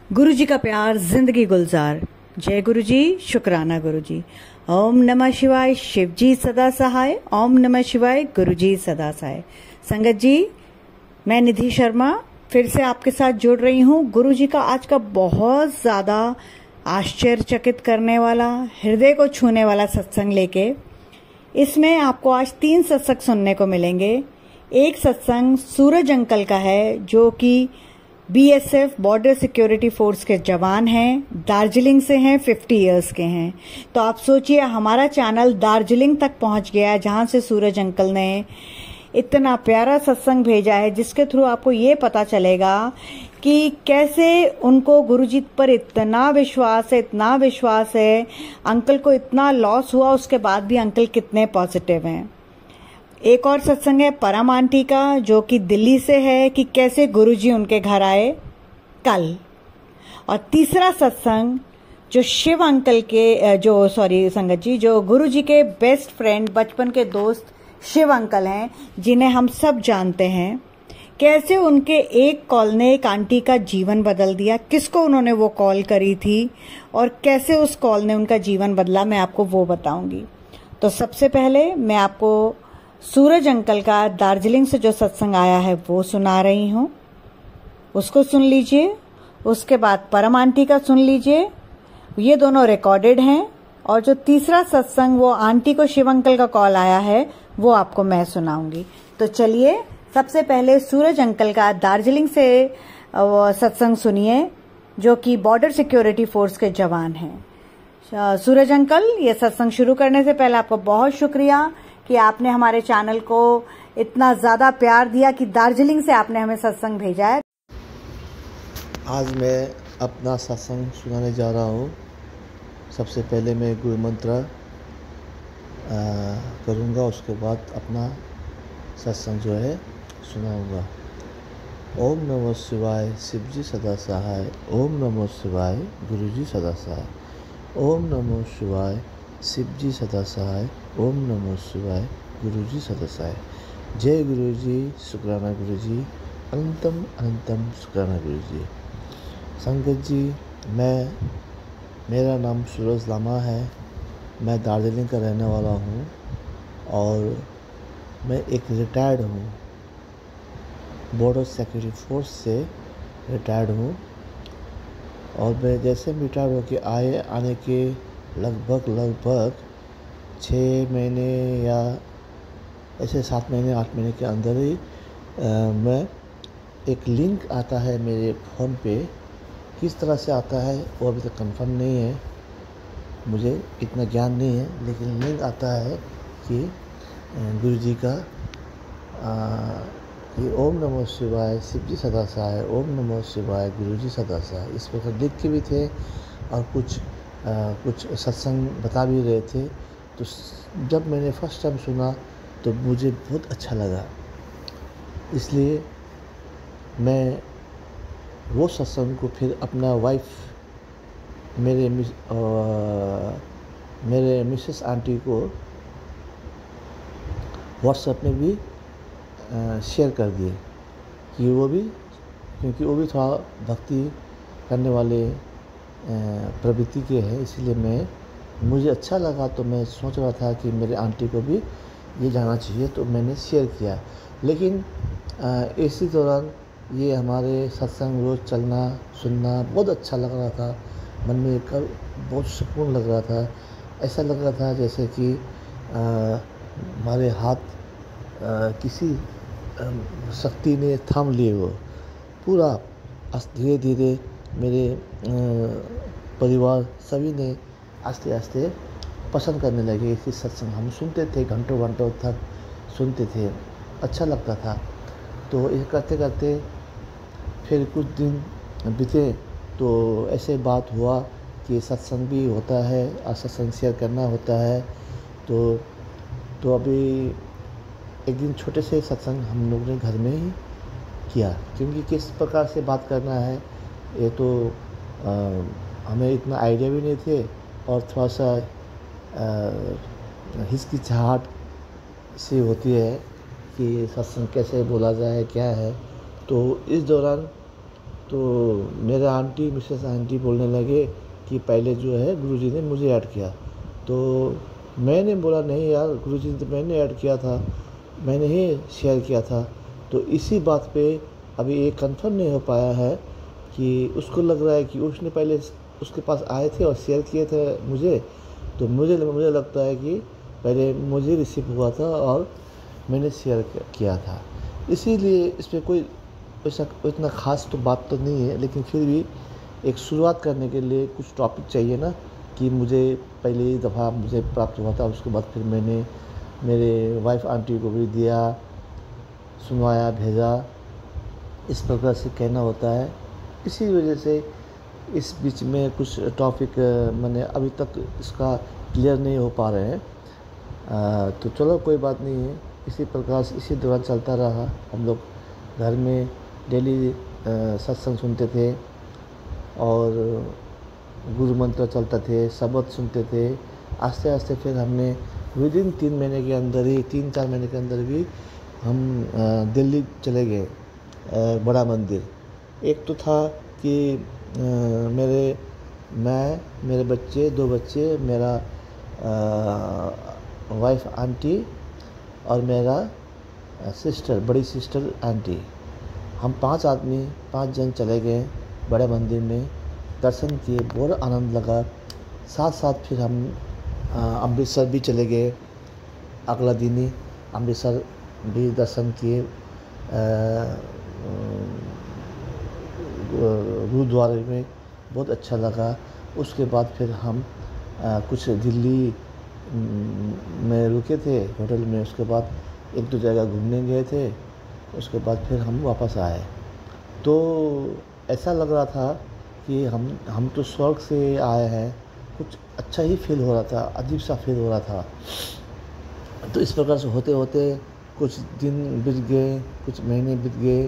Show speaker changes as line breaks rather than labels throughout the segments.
गुरु जी का प्यार जिंदगी गुलजार। जय गुरु जी, शुक्राना गुरु जी। ओम नमः शिवाय, शिव जी सदा सहाय। ओम नमः शिवाय, गुरु जी सदा सहाय। संगत जी, मैं निधि शर्मा फिर से आपके साथ जुड़ रही हूँ। गुरु जी का आज का बहुत ज्यादा आश्चर्यचकित करने वाला, हृदय को छूने वाला सत्संग लेके। इसमें आपको आज 3 सत्संग सुनने को मिलेंगे। एक सत्संग सूरज अंकल का है, जो कि बीएसएफ बॉर्डर सिक्योरिटी फोर्स के जवान हैं, दार्जिलिंग से हैं, 50 इयर्स के हैं। तो आप सोचिए, हमारा चैनल दार्जिलिंग तक पहुंच गया है, जहां से सूरज अंकल ने इतना प्यारा सत्संग भेजा है, जिसके थ्रू आपको ये पता चलेगा कि कैसे उनको गुरुजी पर इतना विश्वास है। अंकल को इतना लॉस हुआ, उसके बाद भी अंकल कितने पॉजिटिव हैं। एक और सत्संग है परम आंटी का, जो कि दिल्ली से है, कि कैसे गुरुजी उनके घर आए कल। और तीसरा सत्संग जो शिव अंकल के संगत जी, जो गुरुजी के बेस्ट फ्रेंड, बचपन के दोस्त शिव अंकल हैं, जिन्हें हम सब जानते हैं, कैसे उनके एक कॉल ने एक आंटी का जीवन बदल दिया। किसको उन्होंने वो कॉल करी थी और कैसे उस कॉल ने उनका जीवन बदला, मैं आपको वो बताऊंगी। तो सबसे पहले मैं आपको सूरज अंकल का दार्जिलिंग से जो सत्संग आया है वो सुना रही हूँ, उसको सुन लीजिए। उसके बाद परम आंटी का सुन लीजिए, ये दोनों रिकॉर्डेड हैं। और जो तीसरा सत्संग, वो आंटी को शिव अंकल का कॉल आया है, वो आपको मैं सुनाऊंगी। तो चलिए, सबसे पहले सूरज अंकल का दार्जिलिंग से सत्संग सुनिए, जो कि बॉर्डर सिक्योरिटी फोर्स के जवान हैं। सूरज अंकल, ये सत्संग शुरू करने से पहले आपको बहुत शुक्रिया कि आपने हमारे चैनल को इतना ज्यादा प्यार दिया कि दार्जिलिंग से आपने हमें सत्संग भेजा है।
आज मैं अपना सत्संग सुनाने जा रहा हूँ। सबसे पहले मैं गुरु मंत्र करूँगा, उसके बाद अपना सत्संग जो है सुनाऊँगा। ओम नमो शिवाय, शिव जी सदा सहाय। ओम नमो शिवाय, गुरु जी सदा सहाय। ओम नमो शिवाय, शिव जी सदा सहाय। ओम नमो शिवाय, गुरु जी सदा सहाय। जय गुरु जी, शुक्राना गुरु जी, अनंतम अनंतम शुक्राना गुरु जी। संगत जी, मेरा नाम सूरज लामा है। मैं दार्जिलिंग का रहने वाला हूँ और मैं एक रिटायर्ड हूँ, बॉर्डर सिक्योरिटी फोर्स से रिटायर्ड हूँ। और मैं जैसे रिटायर होके आने के लगभग 6 महीने या ऐसे 7 महीने 8 महीने के अंदर ही मैं एक लिंक आता है मेरे फ़ोन पे। किस तरह से आता है वो अभी तक कंफर्म नहीं है, मुझे इतना ज्ञान नहीं है, लेकिन लिंक आता है कि गुरु जी का कि ओम नमो शिवाय, शिव जी सदा सहाय। ओम नमो शिवाय, गुरु जी सदा सहाय। इस प्रकार लिख के भी थे और कुछ सत्संग बता भी रहे थे। तो जब मैंने फर्स्ट टाइम सुना तो मुझे बहुत अच्छा लगा, इसलिए मैं वो सत्संग को फिर अपना वाइफ, मेरे मिसेस आंटी को व्हाट्सएप में भी शेयर कर दिए कि वो भी, क्योंकि वो भी थोड़ा भक्ति करने वाले प्रवृत्ति के हैं, इसलिए मुझे अच्छा लगा। तो मैं सोच रहा था कि मेरे आंटी को भी ये जाना चाहिए, तो मैंने शेयर किया। लेकिन इसी दौरान ये हमारे सत्संग रोज़ चलना सुनना बहुत अच्छा लग रहा था, मन में एक बहुत सुकून लग रहा था। ऐसा लग रहा था जैसे कि हमारे हाथ किसी शक्ति ने थाम लिए हो। पूरा धीरे धीरे मेरे परिवार सभी ने आस्ते आस्ते पसंद करने लगे इसी सत्संग। हम सुनते थे, घंटों घंटों तक सुनते थे, अच्छा लगता था। तो ये करते करते फिर कुछ दिन बीते, तो ऐसे बात हुआ कि सत्संग भी होता है और सत्संग शेयर करना होता है। तो अभी एक दिन छोटे से सत्संग हम लोग ने घर में ही किया, क्योंकि किस प्रकार से बात करना है ये तो हमें इतना आइडिया भी नहीं थे, और थोड़ा सा हिचकिचाहट सी होती है कि सत्संग कैसे बोला जाए, क्या है। तो इस दौरान तो मेरे आंटी मिसेस आंटी बोलने लगे कि पहले जो है गुरुजी ने मुझे ऐड किया। तो मैंने बोला नहीं यार, गुरुजी ने तो मैंने ऐड किया था, मैंने ही शेयर किया था। तो इसी बात पे अभी ये कंफर्म नहीं हो पाया है कि उसको लग रहा है कि उसने पहले उसके पास आए थे और शेयर किए थे मुझे, तो मुझे लगता है कि पहले मुझे रिसीव हुआ था और मैंने शेयर किया था। इसीलिए इस पर कोई ऐसा इतना ख़ास तो बात तो नहीं है, लेकिन फिर भी एक शुरुआत करने के लिए कुछ टॉपिक चाहिए ना, कि मुझे पहली दफ़ा मुझे प्राप्त हुआ था, उसके बाद फिर मैंने मेरे वाइफ आंटी को भी दिया, सुनवाया, भेजा, इस प्रकार से कहना होता है। इसी वजह से इस बीच में कुछ टॉपिक मैंने अभी तक इसका क्लियर नहीं हो पा रहे हैं। तो चलो कोई बात नहीं है, इसी प्रकार से इसी दौरान चलता रहा। हम लोग घर में डेली सत्संग सुनते थे और गुरु मंत्र चलता थे, शब्द सुनते थे। आस्ते आस्ते फिर हमने विदिन 3 महीने के अंदर ही, 3-4 महीने के अंदर भी हम दिल्ली चले गए, बड़ा मंदिर। एक तो था कि मेरे बच्चे, 2 बच्चे, मेरा वाइफ आंटी और मेरा सिस्टर, बड़ी सिस्टर आंटी, हम 5 आदमी, 5 जन चले गए बड़े मंदिर में, दर्शन किए, बहुत आनंद लगा। साथ साथ फिर हम अमृतसर भी चले गए, अगला दिन ही अमृतसर भी दर्शन किए, गुरुद्वारे में, बहुत अच्छा लगा। उसके बाद फिर हम कुछ दिल्ली में रुके थे होटल में, उसके बाद 1-2 जगह घूमने गए थे, उसके बाद फिर हम वापस आए। तो ऐसा लग रहा था कि हम तो स्वर्ग से आए हैं, कुछ अच्छा ही फील हो रहा था, अजीब सा फील हो रहा था। तो इस प्रकार से होते होते कुछ दिन बीत गए, कुछ महीने बीत गए।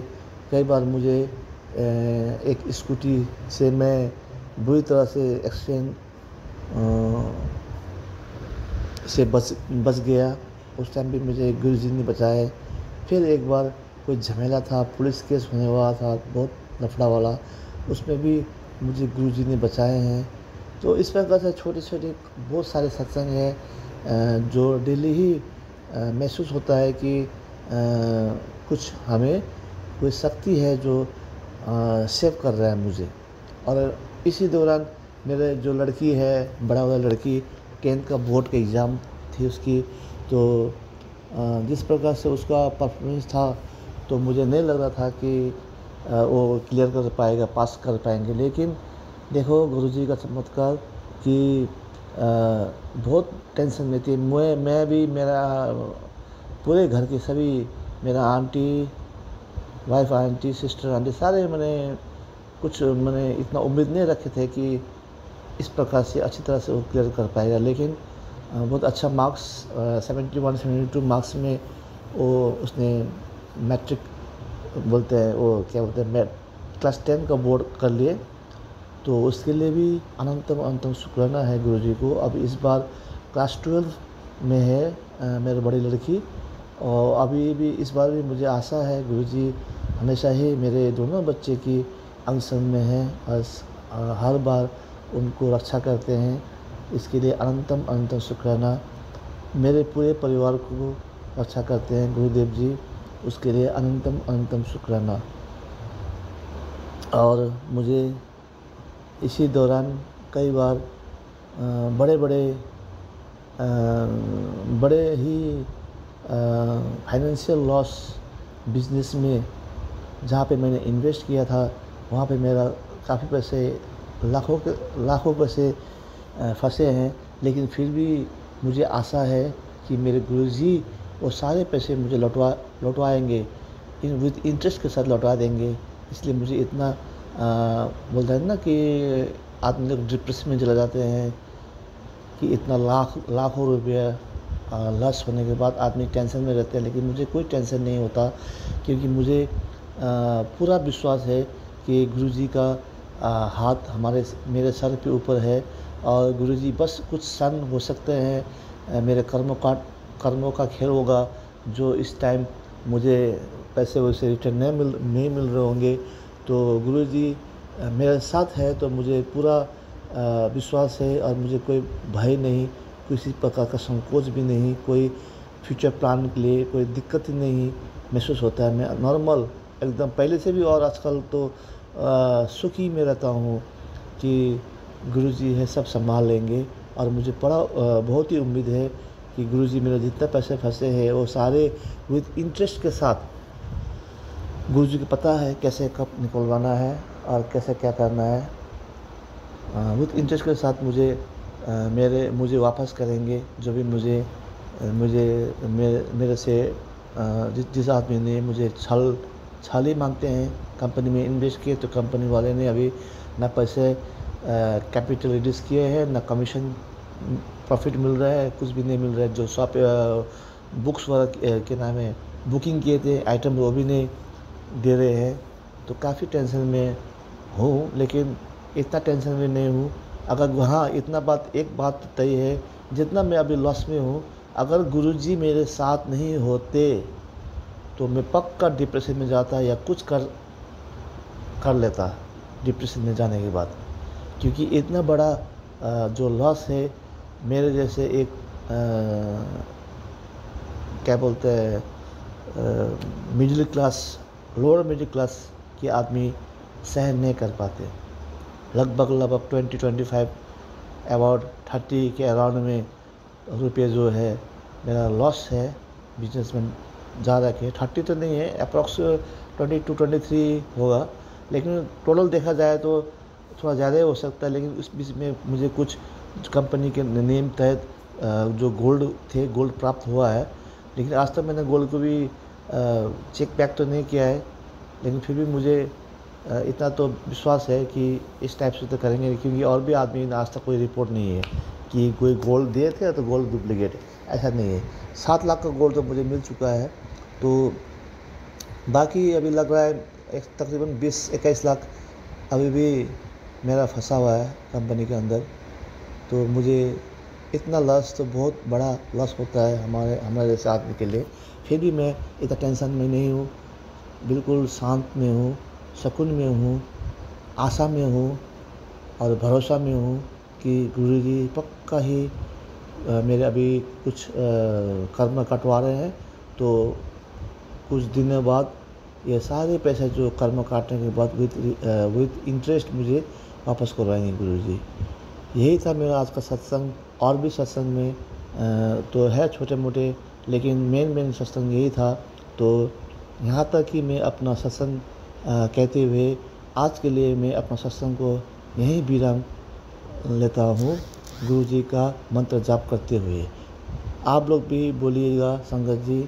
कई बार मुझे एक स्कूटी से मैं बुरी तरह से एक्सीडेंट से बच गया। उस टाइम भी मुझे गुरुजी ने बचाए। फिर एक बार कोई झमेला था, पुलिस केस होने वाला था, बहुत लफड़ा वाला, उसमें भी मुझे गुरुजी ने बचाए हैं। तो इस प्रकार से छोटे छोटे बहुत सारे सत्संग हैं जो डेली ही महसूस होता है कि कुछ हमें कोई शक्ति है जो सेव कर रहा है मुझे। और इसी दौरान मेरे जो लड़की है, बड़ा वाला लड़की, 10th का बोर्ड का एग्ज़ाम थी उसकी, तो जिस प्रकार से उसका परफॉर्मेंस था तो मुझे नहीं लग रहा था कि वो क्लियर कर पाएगा, पास कर पाएंगे। लेकिन देखो गुरुजी का चमत्कार कि बहुत टेंशन में थी मैं भी, मेरा पूरे घर के सभी, मेरा aunty, wife aunty, sister aunty, सारे मैंने इतना उम्मीद नहीं रखे थे कि इस प्रकार से अच्छी तरह से वो क्लियर कर पाएगा। लेकिन बहुत अच्छा मार्क्स 71-72 मार्क्स में वो उसने मैट्रिक बोलते हैं, वो क्या बोलते हैं, क्लास 10 का बोर्ड कर लिए। तो उसके लिए भी अनंतम शुक्राना है गुरुजी को। अब इस बार क्लास 12 में है मेरी बड़ी लड़की, और अभी भी इस बार भी मुझे आशा है गुरुजी हमेशा ही मेरे दोनों बच्चे की अंग संग में है और हर बार उनको रक्षा करते हैं। इसके लिए अनंतम शुक्राना। मेरे पूरे परिवार को रक्षा करते हैं गुरुदेव जी, उसके लिए अनंतम शुक्राना। और मुझे इसी दौरान कई बार बड़े ही फाइनेंशियल लॉस बिजनेस में, जहाँ पे मैंने इन्वेस्ट किया था वहाँ पे मेरा काफ़ी पैसे, लाखों पैसे फंसे हैं। लेकिन फिर भी मुझे आशा है कि मेरे गुरुजी वो सारे पैसे मुझे लौटवाएंगे, विद इंटरेस्ट के साथ लौटा देंगे। इसलिए मुझे इतना बोलते हैं ना कि आदमी लोग डिप्रेशन में चले जाते हैं कि इतना लाखों रुपया लॉस होने के बाद आदमी टेंशन में रहते हैं। लेकिन मुझे कोई टेंशन नहीं होता, क्योंकि मुझे पूरा विश्वास है कि गुरुजी का हाथ मेरे सर के ऊपर है, और गुरुजी बस कुछ क्षण हो सकते हैं, मेरे कर्मों का खेल होगा, जो इस टाइम मुझे पैसे वैसे रिटर्न नहीं मिल रहे होंगे। तो गुरुजी मेरे साथ है तो मुझे पूरा विश्वास है और मुझे कोई भय नहीं, किसी प्रकार का संकोच भी नहीं, कोई फ्यूचर प्लान के लिए कोई दिक्कत ही नहीं महसूस होता है। मैं नॉर्मल एकदम पहले से भी और आजकल तो सुखी में रहता हूँ कि गुरुजी है सब संभाल लेंगे। और मुझे बहुत ही उम्मीद है कि गुरुजी मेरे जितने पैसे फंसे हैं वो सारे विद इंटरेस्ट के साथ गुरुजी को पता है कैसे कब निकलवाना है और कैसे क्या करना है। विद इंटरेस्ट के साथ मुझे वापस करेंगे जो भी मेरे से जिस आदमी ने मुझे छल ही मांगते हैं। कंपनी में इन्वेस्ट किए तो कंपनी वाले ने अभी ना पैसे कैपिटल रिड्यूस किए हैं, ना कमीशन प्रॉफिट मिल रहा है, कुछ भी नहीं मिल रहा है। जो शॉप बुक्स वगैरह के नाम है बुकिंग किए थे आइटम वो भी नहीं दे रहे हैं। तो काफ़ी टेंशन में हूँ, लेकिन इतना टेंशन में नहीं हूँ। अगर वहाँ एक बात तय है, जितना मैं अभी लॉस में हूँ, अगर गुरुजी मेरे साथ नहीं होते तो मैं पक्का डिप्रेशन में जाता या कुछ कर लेता डिप्रेशन में जाने के बाद। क्योंकि इतना बड़ा जो लॉस है, मेरे जैसे एक क्या बोलते हैं middle class, lower middle class के आदमी सहन नहीं कर पाते। लगभग 20-25 अबाउट 30 के अराउंड में रुपये जो है मेरा लॉस है बिजनेस में ज़्यादा के। 30 तो नहीं है, अप्रॉक्स 22-23 होगा, लेकिन टोटल देखा जाए तो थोड़ा ज़्यादा हो सकता है। लेकिन उस बीच में मुझे कुछ कंपनी के नियम तहत जो गोल्ड प्राप्त हुआ है, लेकिन आज तक मैंने गोल्ड को भी चेक बैक तो नहीं किया है। लेकिन फिर भी मुझे इतना तो विश्वास है कि इस टाइप से तो करेंगे, क्योंकि और भी आदमी आज तक कोई रिपोर्ट नहीं है कि कोई गोल्ड दिए थे तो गोल्ड डुप्लीकेट, ऐसा नहीं है। 7 लाख का गोल्ड तो मुझे मिल चुका है। तो बाकी अभी लग रहा है तकरीबन 20-21 लाख अभी भी मेरा फंसा हुआ है कंपनी के अंदर। तो मुझे इतना लॉस तो बहुत बड़ा लॉस होता है हमारे जैसे आदमी के लिए। फिर भी मैं इतना टेंशन में नहीं हूँ, बिल्कुल शांत में हूँ, सुकून में हूँ, आशा में हूँ और भरोसा में हूँ कि गुरुजी पक्का ही मेरे अभी कुछ कर्म कटवा रहे हैं। तो कुछ दिनों बाद ये सारे पैसे जो कर्म काटने के बाद विद इंटरेस्ट मुझे वापस करवाएंगे गुरुजी। यही था मेरा आज का सत्संग। और भी सत्संग में तो है छोटे मोटे, लेकिन मेन सत्संग यही था। तो यहाँ तक कि मैं अपना सत्संग कहते हुए आज के लिए मैं अपना सत्संग को यहीं विराम लेता हूँ, गुरुजी का मंत्र जाप करते हुए। आप लोग भी बोलिएगा संगत जी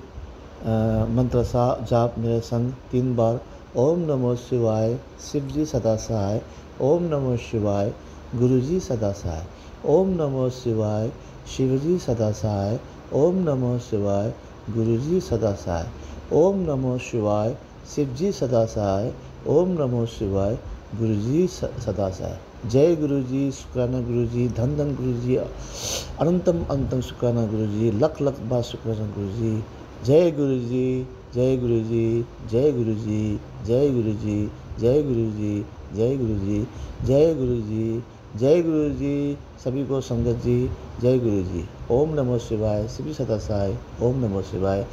मंत्र सा जाप मेरे संग 3 बार। ओम नमो शिवाय शिवजी सदा सहाय, ओम नमो शिवाय गुरुजी सदा सहाय, ओम नमो शिवाय शिवजी सदा सहाय, ओम नमो शिवाय गुरुजी सदा सहाय, ओम नमो शिवाय शिवजी सदा सहाय, ओम नमो शिवाय गुरुजी सदा सहाय। जय गुरुजी, शुक्राना गुरुजी, धन धन गुरुजी, अनंतम अनंतम शुक्राना गुरुजी, लख लख बार शुक्राना गुरुजी। जय गुरुजी, जय गुरुजी, जय गुरुजी, जय गुरुजी, जय गुरुजी, जय गुरुजी, जय गुरुजी, जय गुरुजी। सभी को संगत जी जय गुरुजी। ओम नमो शिवाय शिव सदा सहाय, ओम नमो शिवाय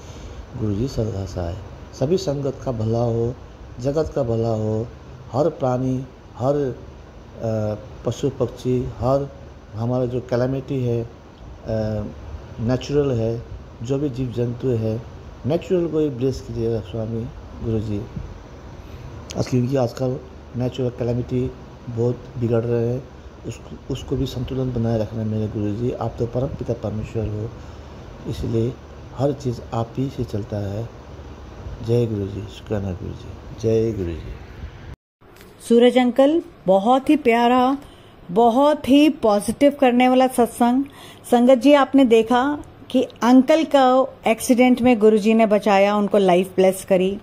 गुरुजी सदा सहाय। सभी संगत का भला हो, जगत का भला हो, हर प्राणी, हर पशु पक्षी, हर हमारा जो कैलामिटी है नेचुरल है, जो भी जीव जंतु है नेचुरल को ही ब्लेस कीजिएगा स्वामी गुरुजी। क्योंकि आजकल नेचुरल कैलामिटी बहुत बिगड़ रहे हैं, उसको भी संतुलन बनाए रखना मेरे गुरुजी। आप तो परम पिता परमेश्वर हो, इसलिए हर चीज़ आप ही से चलता है। जय गुरुजी, शुक्राना गुरुजी, जय गुरुजी।
सूरज अंकल, बहुत ही प्यारा, बहुत ही पॉजिटिव करने वाला सत्संग। संगत जी, आपने देखा कि अंकल का एक्सीडेंट में गुरुजी ने बचाया, उनको लाइफ ब्लेस करी।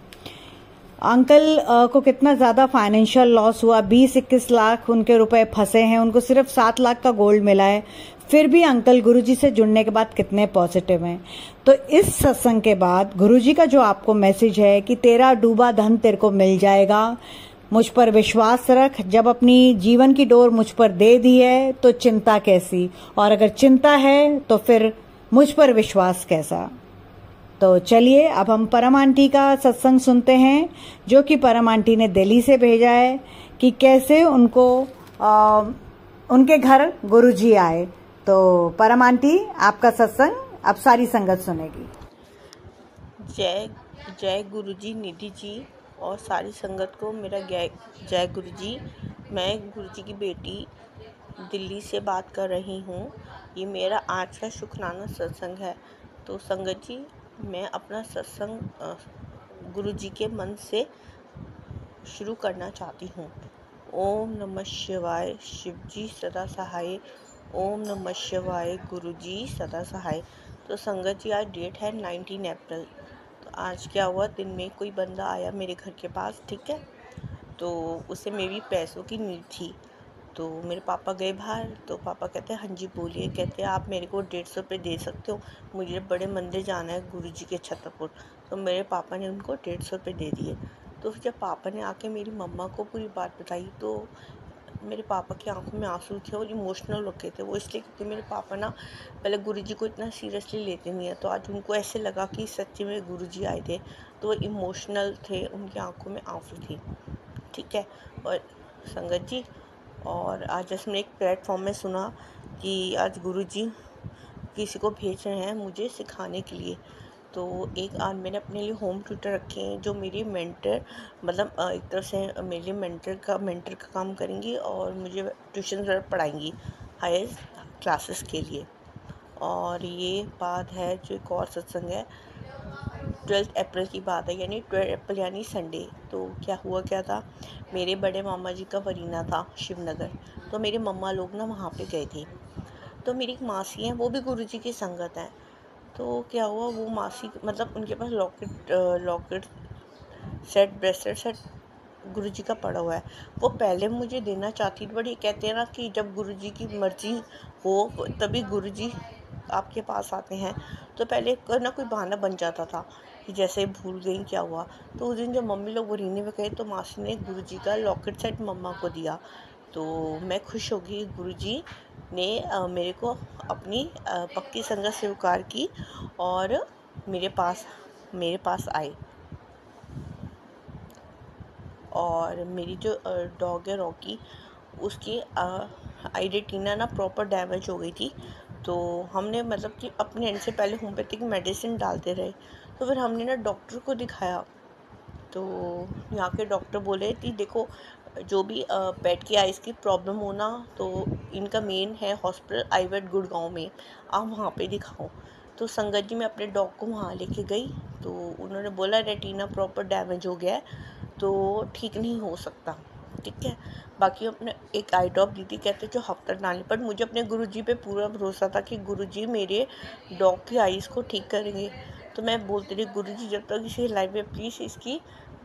अंकल को कितना ज्यादा फाइनेंशियल लॉस हुआ, 20-21 लाख उनके रुपए फंसे हैं, उनको सिर्फ 7 लाख का गोल्ड मिला है। फिर भी अंकल गुरुजी से जुड़ने के बाद कितने पॉजिटिव हैं। तो इस सत्संग के बाद गुरुजी का जो आपको मैसेज है कि तेरा डूबा धन तेरे को मिल जाएगा, मुझ पर विश्वास रख, जब अपनी जीवन की डोर मुझ पर दे दी है तो चिंता कैसी, और अगर चिंता है तो फिर मुझ पर विश्वास कैसा। तो चलिए अब हम परम आंटी का सत्संग सुनते हैं, जो कि परम आंटी ने दिल्ली से भेजा है कि कैसे उनको उनके घर गुरुजी आए। तो परम आंटी आपका सत्संग अब सारी संगत सुनेगी।
जय जय गुरुजी निधि जी और सारी संगत को मेरा जय गुरुजी। मैं गुरुजी की बेटी दिल्ली से बात कर रही हूँ। ये मेरा आज का शुक्राना सत्संग है। तो संगत जी, मैं अपना सत्संग गुरुजी के मन से शुरू करना चाहती हूँ। ओम नमः शिवाय, शिव जी सदा सहाय। ओम नमः शिवाय, गुरुजी सदा सहाय। तो संगत जी, आज डेट है 19 अप्रैल। तो आज क्या हुआ, दिन में कोई बंदा आया मेरे घर के पास, ठीक है। तो उसे मेरी पैसों की नीड थी। तो मेरे पापा गए बाहर, तो पापा कहते हैं हाँ जी बोलिए। कहते हैं आप मेरे को 150 रुपये दे सकते हो, मुझे बड़े मंदिर जाना है गुरुजी के छतरपुर। तो मेरे पापा ने उनको 150 रुपये दे दिए। तो जब पापा ने आके मेरी मम्मा को पूरी बात बताई तो मेरे पापा की आंखों में आंसू थे और इमोशनल हो गए थे वो, इसलिए क्योंकि मेरे पापा ना पहले गुरुजी को इतना सीरियसली लेते नहीं है। तो आज उनको ऐसे लगा कि सच्ची में गुरुजी आए थे, तो वो इमोशनल थे, उनकी आंखों में आंसू थी, ठीक है। और संगत जी, और आज जैसे मैंने एक प्लेटफॉर्म में सुना कि आज गुरुजी किसी को भेज रहे हैं मुझे सिखाने के लिए। तो एक आज मैंने अपने लिए होम ट्यूटर रखे हैं, जो मेरी मेंटर मतलब एक तरह से मेरे लिए मेंटर का काम करेंगी और मुझे ट्यूशन पढ़ाएंगी हायर क्लासेस के लिए। और ये बात है जो एक और सत्संग है, 12 अप्रैल की बात है, यानी 12 अप्रैल यानी संडे। तो क्या था, मेरे बड़े मामा जी का वरीना था शिवनगर। तो मेरे मम्मा लोग ना वहाँ पे गए थे। तो मेरी एक मासी है, वो भी गुरुजी की संगत है। तो क्या हुआ, वो मासी मतलब उनके पास लॉकेट सेट ब्रेसलेट सेट गुरुजी का पड़ा हुआ है। वो पहले मुझे देना चाहती थी, बट ये कहते हैं ना कि जब गुरुजी की मर्जी हो तभी गुरुजी आपके पास आते हैं। तो पहले ना कोई बहाना बन जाता था कि जैसे भूल गई क्या हुआ। तो उस दिन जब मम्मी लोग वरीने में गए तो मासी ने गुरुजी का लॉकेट सेट मम्मा को दिया। तो मैं खुश हो गई, गुरुजी ने मेरे को अपनी पक्की संगत स्वीकार की और मेरे पास आए। और मेरी जो डॉग है रॉकी, उसकी आई रेटिना ना प्रॉपर डैमेज हो गई थी। तो हमने मतलब कि अपने एंड से पहले होम्योपैथिक मेडिसिन डालते रहे। तो फिर हमने ना डॉक्टर को दिखाया। तो यहाँ के डॉक्टर बोले कि देखो, जो भी पेट की आइज़ की प्रॉब्लम हो ना, तो इनका मेन है हॉस्पिटल आईवेट गुड़गांव में, आप वहाँ पे दिखाओ। तो संगत जी, मैं अपने डॉग को वहाँ लेके गई। तो उन्होंने बोला रेटिना प्रॉपर डैमेज हो गया है, तो ठीक नहीं हो सकता, ठीक है। बाकी अपने एक आई ड्रॉप दी थी, कहते जो हफ्ता डालनी। पर मुझे अपने गुरुजी पे पूरा भरोसा था कि गुरुजी मेरे डॉग की आइज़ को ठीक करेंगे। तो मैं बोलती रही, गुरुजी जब तक इसे लाइफ में प्लीज़ इसकी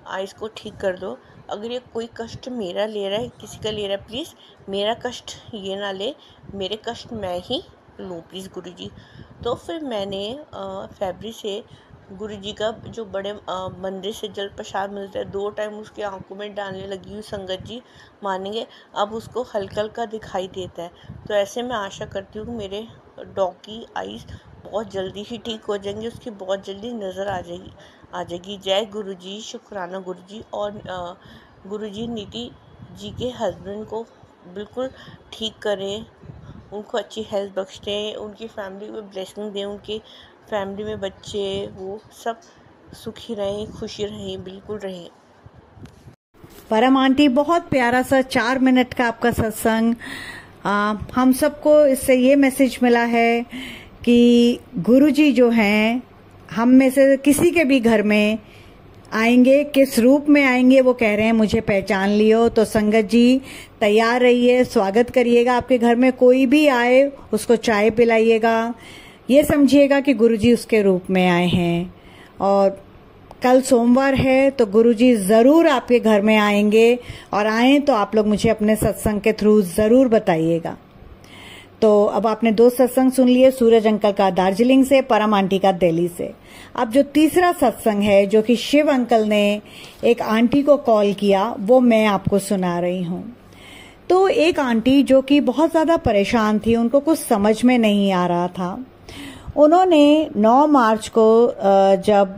आइज़ को ठीक कर दो। अगर ये कोई कष्ट मेरा ले रहा है, किसी का ले रहा है, प्लीज़ मेरा कष्ट ये ना ले, मेरे कष्ट मैं ही लूँ प्लीज़ गुरुजी। तो फिर मैंने फरवरी से गुरुजी का जो बड़े मंदिर से जल प्रसाद मिलता है, 2 टाइम उसकी आंखों में डालने लगी हूँ। संगत जी मानेंगे, अब उसको हल्का हल्का दिखाई देता है। तो ऐसे मैं आशा करती हूँ कि मेरे डॉग की आइज़ बहुत जल्दी ही ठीक हो जाएंगी, उसकी बहुत जल्दी नज़र आ जाएगी। जय गुरुजी, शुक्राना गुरुजी। और गुरुजी नीति जी के हस्बैंड को बिल्कुल ठीक करें, उनको अच्छी हेल्थ बख्शें, उनकी फैमिली में ब्लेसिंग दें, उनकी फैमिली में बच्चे वो सब सुखी रहें, खुशी रहें, बिल्कुल रहें।
परम आंटी, बहुत प्यारा सा 4 मिनट का आपका सत्संग। हम सबको इससे ये मैसेज मिला है कि गुरुजी जो हैं, हम में से किसी के भी घर में आएंगे, किस रूप में आएंगे वो कह रहे हैं मुझे पहचान लियो। तो संगत जी तैयार रहिए, स्वागत करिएगा। आपके घर में कोई भी आए उसको चाय पिलाइएगा, ये समझिएगा कि गुरुजी उसके रूप में आए हैं। और कल सोमवार है तो गुरुजी जरूर आपके घर में आएंगे, और आए तो आप लोग मुझे अपने सत्संग के थ्रू जरूर बताइएगा। तो अब आपने 2 सत्संग सुन लिए, सूरज अंकल का दार्जिलिंग से, परम आंटी का दिल्ली से। अब जो तीसरा सत्संग है जो कि शिव अंकल ने एक आंटी को कॉल किया, वो मैं आपको सुना रही हूँ। तो एक आंटी जो कि बहुत ज्यादा परेशान थी, उनको कुछ समझ में नहीं आ रहा था, उन्होंने 9 मार्च को जब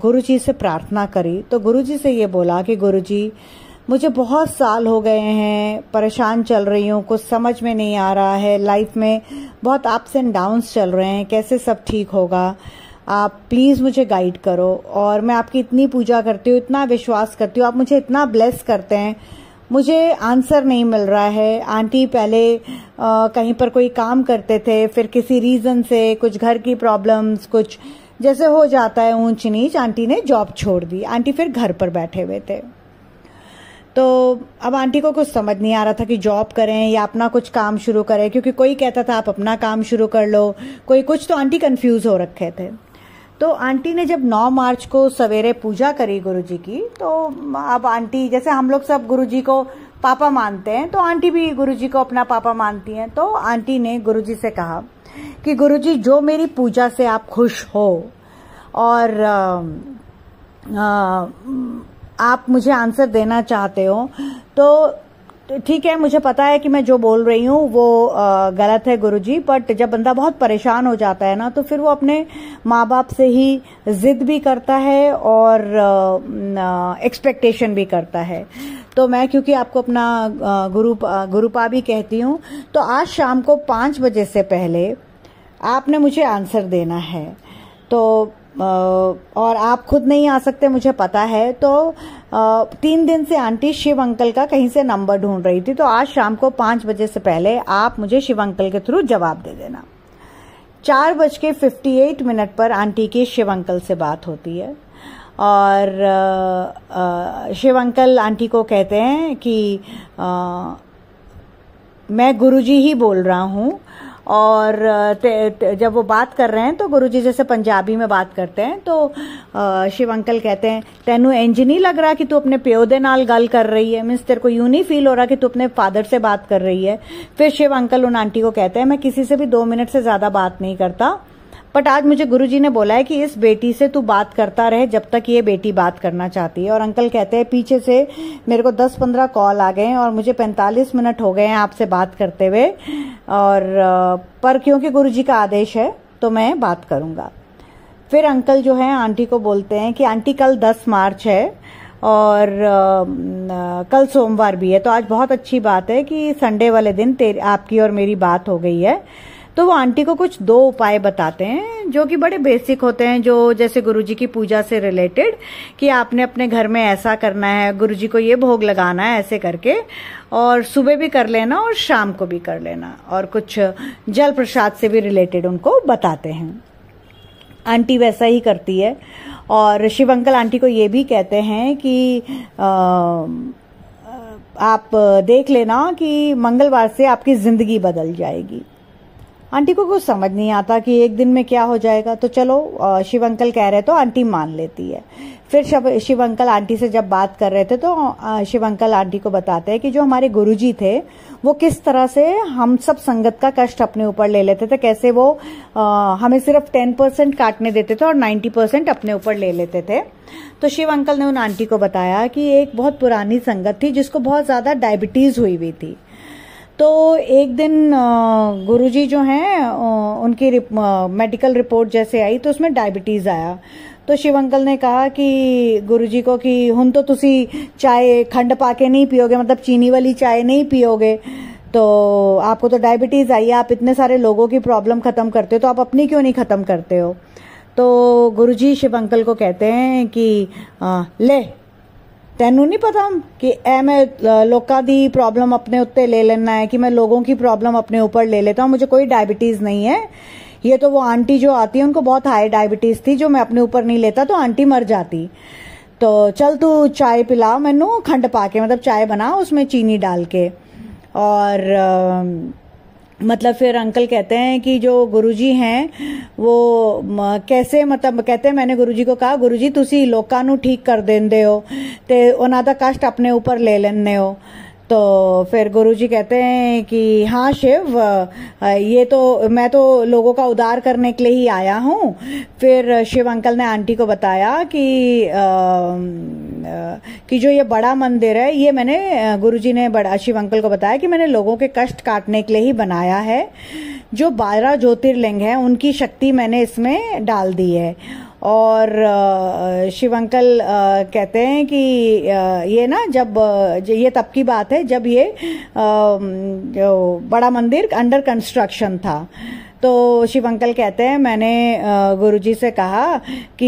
गुरुजी से प्रार्थना करी तो गुरुजी से ये बोला कि गुरुजी मुझे बहुत साल हो गए हैं, परेशान चल रही हूँ, कुछ समझ में नहीं आ रहा है, लाइफ में बहुत अप्स एंड डाउन्स चल रहे हैं, कैसे सब ठीक होगा, आप प्लीज मुझे गाइड करो। और मैं आपकी इतनी पूजा करती हूँ, इतना विश्वास करती हूँ, आप मुझे इतना ब्लेस करते हैं, मुझे आंसर नहीं मिल रहा है। आंटी पहले कहीं पर कोई काम करते थे, फिर किसी रीजन से कुछ घर की प्रॉब्लम्स, कुछ जैसे हो जाता है ऊंच नीच, आंटी ने जॉब छोड़ दी। आंटी फिर घर पर बैठे हुए थे। तो अब आंटी को कुछ समझ नहीं आ रहा था कि जॉब करें या अपना कुछ काम शुरू करें, क्योंकि कोई कहता था आप अपना काम शुरू कर लो, कोई कुछ, तो आंटी कंफ्यूज हो रखे थे। तो आंटी ने जब 9 मार्च को सवेरे पूजा करी गुरुजी की, तो अब आंटी, जैसे हम लोग सब गुरुजी को पापा मानते हैं, तो आंटी भी गुरुजी को अपना पापा मानती हैं। तो आंटी ने गुरुजी से कहा कि गुरुजी जो मेरी पूजा से आप खुश हो और आप मुझे आंसर देना चाहते हो, तो ठीक है, मुझे पता है कि मैं जो बोल रही हूँ वो गलत है गुरुजी, बट जब बंदा बहुत परेशान हो जाता है ना, तो फिर वो अपने माँ बाप से ही जिद भी करता है और एक्सपेक्टेशन भी करता है। तो मैं क्योंकि आपको अपना गुरुपा भी कहती हूँ, तो आज शाम को 5 बजे से पहले आपने मुझे आंसर देना है। तो और आप खुद नहीं आ सकते, मुझे पता है। तो 3 दिन से आंटी शिव अंकल का कहीं से नंबर ढूंढ रही थी, तो आज शाम को 5 बजे से पहले आप मुझे शिव अंकल के थ्रू जवाब दे देना। 4:58 पर आंटी की शिव अंकल से बात होती है और शिव अंकल आंटी को कहते हैं कि मैं गुरुजी ही बोल रहा हूँ। और जब वो बात कर रहे हैं तो गुरुजी जैसे पंजाबी में बात करते हैं, तो शिव अंकल कहते हैं, तेनू इंज नहीं लग रहा कि तू अपने प्यो दे नाल गल कर रही है, मीन्स तेरे को यूं नहीं फील हो रहा कि तू अपने फादर से बात कर रही है। फिर शिव अंकल उन आंटी को कहते हैं, मैं किसी से भी 2 मिनट से ज्यादा बात नहीं करता, बट आज मुझे गुरुजी ने बोला है कि इस बेटी से तू बात करता रहे जब तक ये बेटी बात करना चाहती है। और अंकल कहते हैं, पीछे से मेरे को 10-15 कॉल आ गए हैं और मुझे 45 मिनट हो गए हैं आपसे बात करते हुए, और पर क्योंकि गुरुजी का आदेश है तो मैं बात करूंगा। फिर अंकल जो है आंटी को बोलते हैं कि आंटी कल 10 मार्च है और कल सोमवार भी है, तो आज बहुत अच्छी बात है कि संडे वाले दिन आपकी और मेरी बात हो गई है। तो वो आंटी को कुछ 2 उपाय बताते हैं जो कि बड़े बेसिक होते हैं, जो जैसे गुरुजी की पूजा से रिलेटेड, कि आपने अपने घर में ऐसा करना है, गुरुजी को ये भोग लगाना है ऐसे करके, और सुबह भी कर लेना और शाम को भी कर लेना, और कुछ जल प्रसाद से भी रिलेटेड उनको बताते हैं। आंटी वैसा ही करती है। और शिव अंकल आंटी को ये भी कहते हैं कि आप देख लेना कि मंगलवार से आपकी जिंदगी बदल जाएगी। आंटी को कुछ समझ नहीं आता कि एक दिन में क्या हो जाएगा, तो चलो शिव अंकल कह रहे तो आंटी मान लेती है। फिर शिव अंकल आंटी से जब बात कर रहे थे तो शिव अंकल आंटी को बताते हैं कि जो हमारे गुरुजी थे वो किस तरह से हम सब संगत का कष्ट अपने ऊपर ले लेते थे, कैसे वो हमें सिर्फ 10% काटने देते थे और 90% अपने ऊपर ले लेते थे। तो शिव अंकल ने उन आंटी को बताया कि एक बहुत पुरानी संगत थी जिसको बहुत ज्यादा डायबिटीज हुई हुई थी। तो एक दिन गुरुजी जो हैं उनकी मेडिकल रिपोर्ट जैसे आई तो उसमें डायबिटीज आया। तो शिव अंकल ने कहा कि गुरुजी को कि हुन तो तुसी चाय खंड पाके नहीं पियोगे, मतलब चीनी वाली चाय नहीं पियोगे, तो आपको तो डायबिटीज आई है, आप इतने सारे लोगों की प्रॉब्लम खत्म करते हो तो आप अपनी क्यों नहीं खत्म करते हो। तो गुरुजी शिव अंकल को कहते हैं कि ले तेनू नहीं पता कि मैं लोगों की प्रॉब्लम अपने उत्ते ले लेना है, कि मैं लोगों की प्रॉब्लम अपने ऊपर ले लेता हूँ, मुझे कोई डायबिटीज नहीं है। ये तो वो आंटी जो आती है उनको बहुत हाई डायबिटीज थी जो मैं अपने ऊपर नहीं लेता तो आंटी मर जाती। तो चल तू चाय पिला मैनू खंड पाके, मतलब चाय बना उसमें चीनी डाल के। और मतलब फिर अंकल कहते हैं कि जो गुरुजी हैं वो कैसे, मतलब कहते हैं मैंने गुरुजी को कहा गुरुजी तुसी लोकां नू ठीक कर देंदे हो ते उन्हां दा कष्ट अपने ऊपर ले लेने हो। तो फिर गुरुजी कहते हैं कि हाँ शिव, ये तो मैं तो लोगों का उद्धार करने के लिए ही आया हूँ। फिर शिव अंकल ने आंटी को बताया कि जो ये बड़ा मंदिर है, ये मैंने गुरुजी ने शिव अंकल को बताया कि मैंने लोगों के कष्ट काटने के लिए ही बनाया है। जो 12 ज्योतिर्लिंग हैं उनकी शक्ति मैंने इसमें डाल दी है। और शिव अंकल कहते हैं कि ये ना जब ये तब की बात है जब ये जो बड़ा मंदिर अंडर कंस्ट्रक्शन था। तो शिव अंकल कहते हैं मैंने गुरुजी से कहा कि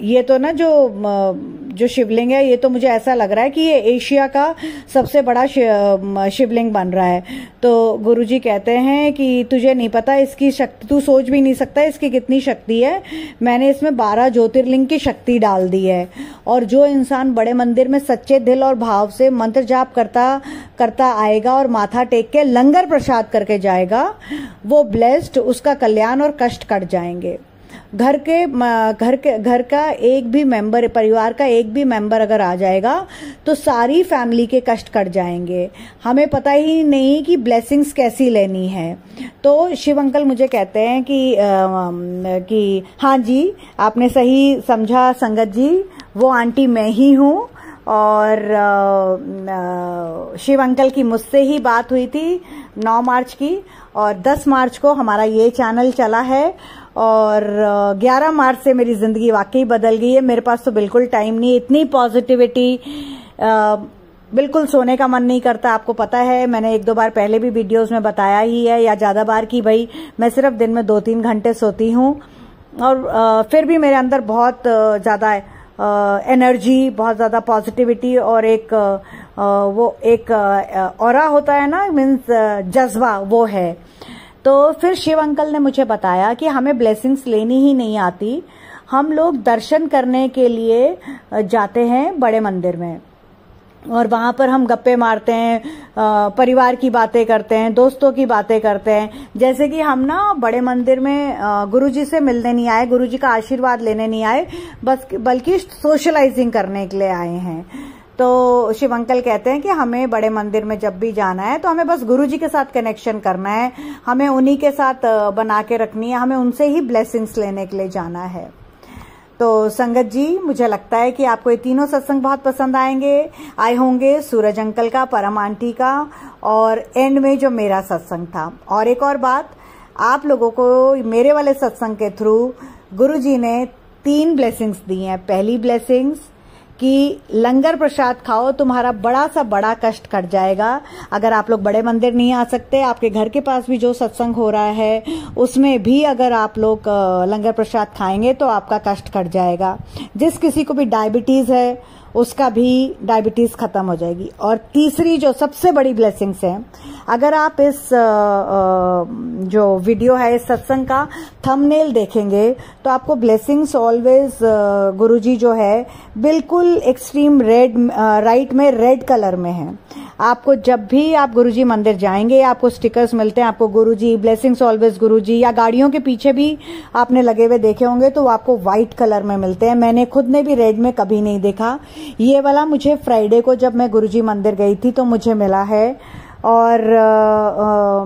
ये तो ना जो शिवलिंग है, ये तो मुझे ऐसा लग रहा है कि ये एशिया का सबसे बड़ा शिवलिंग बन रहा है। तो गुरुजी कहते हैं कि तुझे नहीं पता इसकी शक्ति, तू सोच भी नहीं सकता इसकी कितनी शक्ति है। मैंने इसमें 12 ज्योतिर्लिंग की शक्ति डाल दी है, और जो इंसान बड़े मंदिर में सच्चे दिल और भाव से मंत्र जाप करता आएगा और माथा टेक के लंगर प्रसाद करके जाएगा, वो ब्लेस्ड, उसका कल्याण और कष्ट कट जाएंगे। घर का एक भी मेंबर, परिवार का एक भी मेंबर अगर आ जाएगा तो सारी फैमिली के कष्ट कट जाएंगे। हमें पता ही नहीं कि ब्लेसिंग्स कैसी लेनी है। तो शिव अंकल मुझे कहते हैं कि हाँ जी, आपने सही समझा संगत जी, वो आंटी मैं ही हूँ। और शिव अंकल की मुझसे ही बात हुई थी 9 मार्च की, और 10 मार्च को हमारा ये चैनल चला है, और 11 मार्च से मेरी जिंदगी वाकई बदल गई है। मेरे पास तो बिल्कुल टाइम नहीं, इतनी पॉजिटिविटी, बिल्कुल सोने का मन नहीं करता। आपको पता है, मैंने 1-2 बार पहले भी वीडियोस में बताया ही है, या ज्यादा बार कि भाई मैं सिर्फ दिन में 2-3 घंटे सोती हूँ, और फिर भी मेरे अंदर बहुत ज्यादा एनर्जी, बहुत ज्यादा पॉजिटिविटी, और एक ऑरा होता है ना, मीन्स जज्बा, वो है। तो फिर शिव अंकल ने मुझे बताया कि हमें ब्लेसिंग्स लेनी ही नहीं आती, हम लोग दर्शन करने के लिए जाते हैं बड़े मंदिर में, और वहां पर हम गप्पे मारते हैं, परिवार की बातें करते हैं, दोस्तों की बातें करते हैं। जैसे कि हम ना बड़े मंदिर में गुरुजी से मिलने नहीं आए, गुरुजी का आशीर्वाद लेने नहीं आए, बल्कि सोशलाइजिंग करने के लिए आए हैं। तो शिव अंकल कहते हैं कि हमें बड़े मंदिर में जब भी जाना है तो हमें बस गुरुजी के साथ कनेक्शन करना है, हमें उन्हीं के साथ बना के रखनी है, हमें उनसे ही ब्लेसिंग्स लेने के लिए जाना है। तो संगत जी, मुझे लगता है कि आपको ये तीनों सत्संग बहुत पसंद आए होंगे, सूरज अंकल का, परम आंटी का, और एंड में जो मेरा सत्संग था। और एक और बात, आप लोगों को मेरे वाले सत्संग के थ्रू गुरुजी ने 3 ब्लेसिंग्स दी हैं। पहली ब्लेसिंग्स कि लंगर प्रसाद खाओ, तुम्हारा बड़ा सा बड़ा कष्ट कट जाएगा। अगर आप लोग बड़े मंदिर नहीं आ सकते, आपके घर के पास भी जो सत्संग हो रहा है उसमें भी अगर आप लोग लंगर प्रसाद खाएंगे तो आपका कष्ट कट जाएगा। जिस किसी को भी डायबिटीज है उसका भी डायबिटीज खत्म हो जाएगी। और तीसरी जो सबसे बड़ी ब्लेसिंग्स है, अगर आप इस जो वीडियो है, इस सत्संग का थंबनेल देखेंगे तो आपको ब्लेसिंग्स ऑलवेज गुरुजी जो है बिल्कुल एक्सट्रीम रेड, राइट में रेड कलर में है। आपको जब भी आप गुरुजी मंदिर जाएंगे आपको स्टिकर्स मिलते हैं, आपको गुरुजी, ब्लेसिंग्स ऑलवेज गुरुजी, या गाड़ियों के पीछे भी आपने लगे हुए देखे होंगे तो वो आपको व्हाइट कलर में मिलते हैं। मैंने खुद ने भी रेड में कभी नहीं देखा। ये वाला मुझे फ्राइडे को जब मैं गुरुजी मंदिर गई थी तो मुझे मिला है, और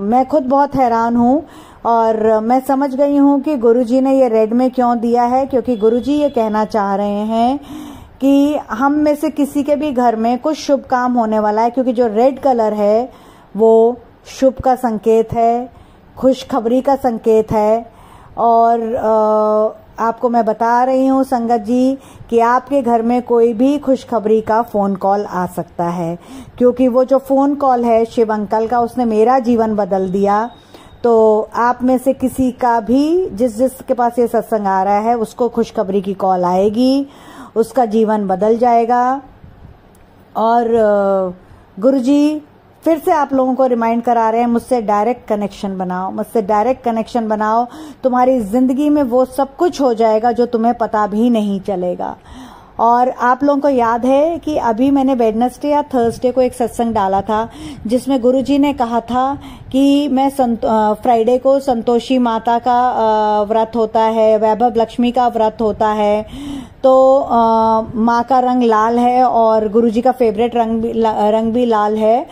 मैं खुद बहुत हैरान हूँ, और मैं समझ गई हूँ कि गुरुजी ने ये रेड में क्यों दिया है, क्योंकि गुरुजी ये कहना चाह रहे हैं कि हम में से किसी के भी घर में कुछ शुभ काम होने वाला है, क्योंकि जो रेड कलर है वो शुभ का संकेत है, खुशखबरी का संकेत है। और आपको मैं बता रही हूँ संगत जी कि आपके घर में कोई भी खुशखबरी का फोन कॉल आ सकता है, क्योंकि वो जो फोन कॉल है शिव अंकल का, उसने मेरा जीवन बदल दिया। तो आप में से किसी का भी, जिसके पास ये सत्संग आ रहा है, उसको खुशखबरी की कॉल आएगी, उसका जीवन बदल जाएगा। और गुरुजी फिर से आप लोगों को रिमाइंड करा रहे हैं, मुझसे डायरेक्ट कनेक्शन बनाओ, मुझसे डायरेक्ट कनेक्शन बनाओ, तुम्हारी जिंदगी में वो सब कुछ हो जाएगा जो तुम्हें पता भी नहीं चलेगा। और आप लोगों को याद है कि अभी मैंने वेडनेसडे या थर्सडे को एक सत्संग डाला था जिसमें गुरुजी ने कहा था कि मैं फ्राइडे को संतोषी माता का व्रत होता है, वैभव लक्ष्मी का व्रत होता है, तो माँ का रंग लाल है और गुरुजी का फेवरेट रंग भी लाल है।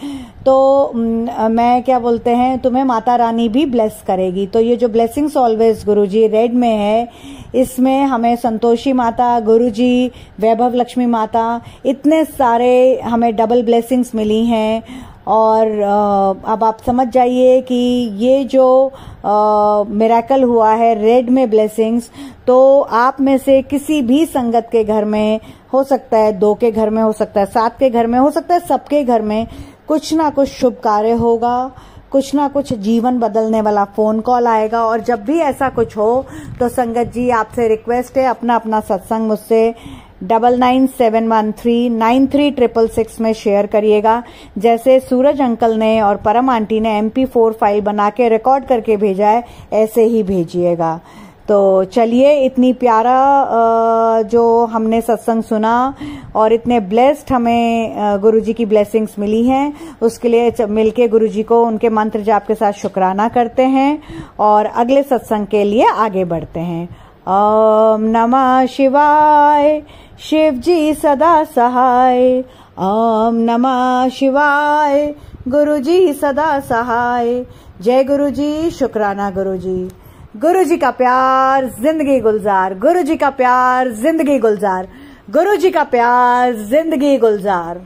तो मैं क्या बोलते हैं, तुम्हें माता रानी भी ब्लेस करेगी। तो ये जो ब्लेसिंग्स ऑलवेज गुरुजी रेड में है, इसमें हमें संतोषी माता, गुरुजी, वैभव लक्ष्मी माता, इतने सारे हमें डबल ब्लेसिंग्स मिली हैं। और अब आप समझ जाइए कि ये जो मिरेकल हुआ है रेड में ब्लेसिंग्स, तो आप में से किसी भी संगत के घर में हो सकता है, 2 के घर में हो सकता है, 7 के घर में हो सकता है, सबके घर में कुछ ना कुछ शुभ कार्य होगा, कुछ ना कुछ जीवन बदलने वाला फोन कॉल आएगा। और जब भी ऐसा कुछ हो तो संगत जी आपसे रिक्वेस्ट है, अपना अपना सत्संग मुझसे 9997139366 में शेयर करिएगा। जैसे सूरज अंकल ने और परम आंटी ने MP4 फाइल बना के रिकॉर्ड करके भेजा है, ऐसे ही भेजिएगा। तो चलिए, इतनी प्यारा जो हमने सत्संग सुना और इतने ब्लेस्ड हमें गुरुजी की ब्लेसिंग्स मिली हैं, उसके लिए मिलके गुरुजी को उनके मंत्र जाप के साथ शुक्राना करते हैं और अगले सत्संग के लिए आगे बढ़ते हैं। ओम नमः शिवाय, शिव जी सदा सहाय। ओम नमः शिवाय, गुरुजी सदा सहाय। जय गुरुजी, शुक्राना गुरुजी। गुरुजी का प्यार जिंदगी गुलजार, गुरुजी का प्यार जिंदगी गुलजार, गुरुजी का प्यार जिंदगी गुलजार।